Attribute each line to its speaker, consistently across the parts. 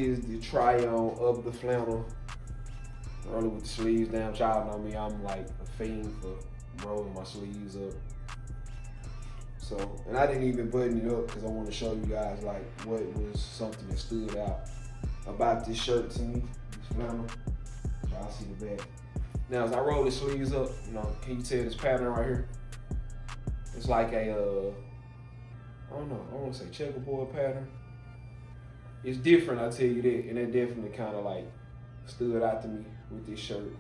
Speaker 1: is the try-on of the flannel. Early with the sleeves down. Y'all know me, I'm like a fiend for rolling my sleeves up. So, and I didn't even button it up because I want to show you guys like what was something that stood out about this shirt to me, this flannel. Y'all see the back. Now, as I roll the sleeves up, you know, can you tell this pattern right here? It's like a, I don't know, I want to say checkerboard pattern. It's different, I tell you that, and it definitely kind of like stood out to me with this shirt.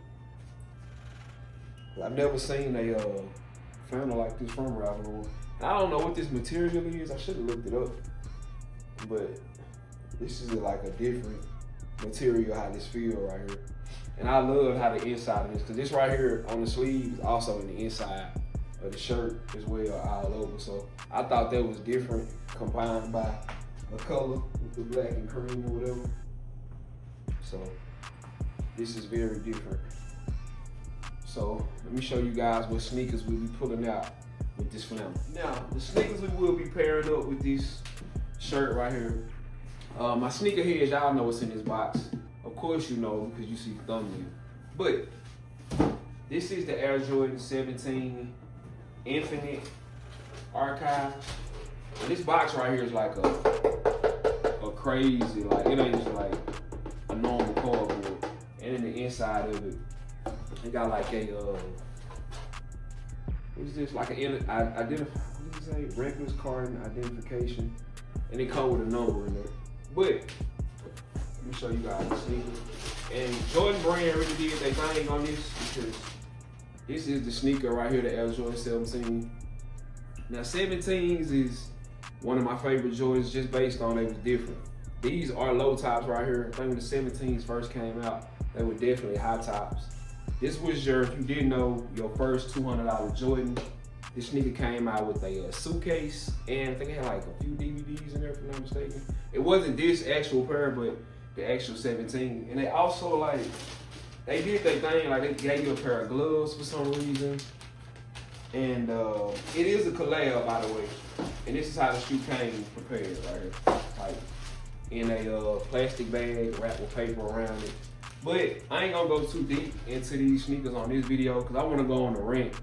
Speaker 1: I've never seen a flannel like this from Ralph Lauren. I don't know what this material is. I should have looked it up, but this is like a different material how this feel right here. And I love how the inside of this, because this right here on the sleeve is also in the inside of the shirt as well, all over. So I thought that was different, combined by a color with the black and cream or whatever. So this is very different. So let me show you guys what sneakers we'll be pulling out with this flannel. Now, the sneakers we will be pairing up with this shirt right here. My sneakerheads, y'all know what's in this box. Of course you know because you see the thumbnail. But this is the Air Jordan 17 Infinite Archives. And this box right here is like a crazy, like it ain't just like a normal cardboard. And in the inside of it, it got like a what's this? Like an what did it say? Reference card identification, and it comes with a number in there. But let me show you guys the sneakers. And Jordan brand really did their thing on this because this is the sneaker right here, the Air Jordan 17. Now 17s is one of my favorite Jordans just based on they was different. These are low tops right here. I think when the 17s first came out, they were definitely high tops. This was your, if you didn't know, your first $200 Jordan. This sneaker came out with a suitcase, and I think it had like a few DVDs in there, if I'm not mistaken. It wasn't this actual pair, but the actual 17. And they also like, they did their thing, like they gave you a pair of gloves for some reason. And it is a collab, by the way. And this is how the shoe came prepared right here. Like in a plastic bag wrapped with paper around it. But I ain't gonna go too deep into these sneakers on this video because I wanna go on a rant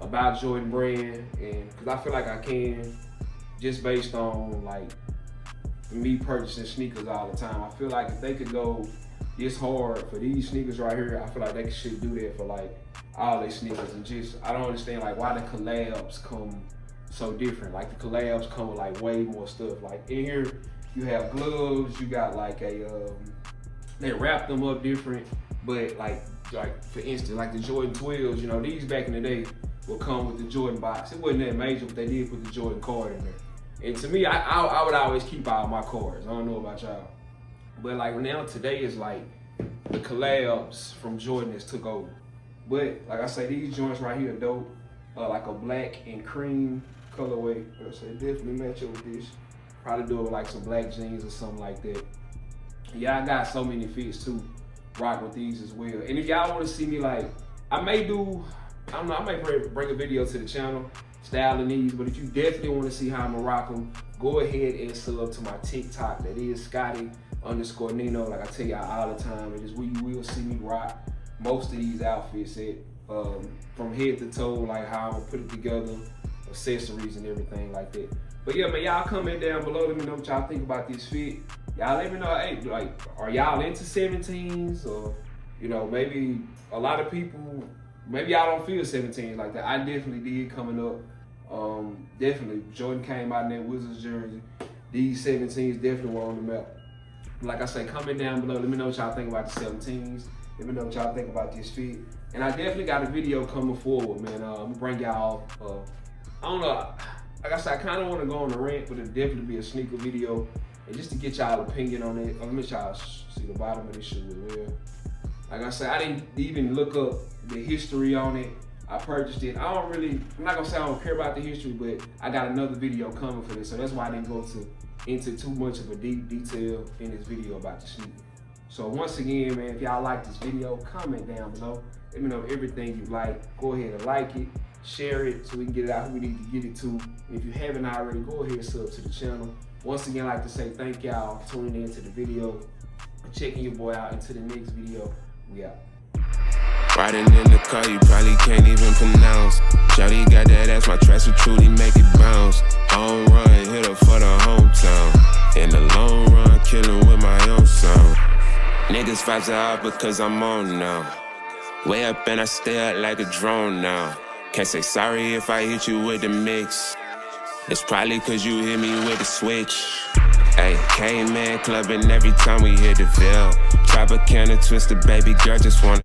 Speaker 1: about Jordan brand, and because I feel like I can, just based on like me purchasing sneakers all the time. I feel like if they could go this hard for these sneakers right here, I feel like they should do that for like all their sneakers. And just, I don't understand like why the collabs come so different. Like the collabs come with like way more stuff. Like in here, you have gloves, you got like a, they wrap them up different, but like for instance, like the Jordan 12s, you know, these back in the day will come with the Jordan box. It wasn't that major, but they did put the Jordan card in there. And to me, I would always keep all my cards. I don't know about y'all. But like now, today is like the collabs from Jordan has took over. But like I say, these joints right here are dope. Like a black and cream colorway. So they definitely match up with this. Probably do it with like some black jeans or something like that. Yeah, I got so many fits too. Rock with these as well. And if y'all want to see me like, I may do, I don't know, I may bring a video to the channel styling these, but if you definitely want to see how I'm gonna rock them, go ahead and sub to my TikTok. That is Scotty_Nino. Like I tell y'all all the time, it is where you will see me rock most of these outfits at, from head to toe, like how I'm gonna put it together, accessories and everything like that. But yeah, man, y'all comment down below. Let me know what y'all think about this fit. Y'all let me know, hey, like, are y'all into 17s? Or, you know, maybe a lot of people, maybe y'all don't feel 17s like that. I definitely did coming up. Definitely, Jordan came out in that Wizards jersey. These 17s definitely were on the map. Like I say, comment down below. Let me know what y'all think about the 17s. Let me know what y'all think about this fit. And I definitely got a video coming forward, man. I'm gonna bring y'all, I don't know, like I said, I kind of want to go on a rant, but it'll definitely be a sneaker video. And just to get y'all opinion on it, let me y'all see the bottom of this shoe as well. Like I said, I didn't even look up the history on it. I purchased it. I'm not gonna say I don't care about the history, but I got another video coming for this. So that's why I didn't go into too much of a deep detail in this video about the sneaker. So once again, man, if y'all like this video, comment down below. Let me know everything you like. Go ahead and like it. share it so we can get it out who we need to get it to. And if you haven't already, go ahead and sub to the channel. Once again, I'd like to say thank y'all for tuning in to the video and checking your boy out. Until the next video, we out.
Speaker 2: Riding in the car, you probably can't even pronounce. Shawty got that ass, my tracks will truly make it bounce. Home run, hit her for the hometown. In the long run, killing with my own sound. Niggas vibes are up because I'm on now. Way up and I stay up like a drone now. Can't say sorry if I hit you with the mix. It's probably cause you hit me with the switch. Ay, came in clubbing every time we hit the Ville. Chop a can of Twister, baby girl just wanna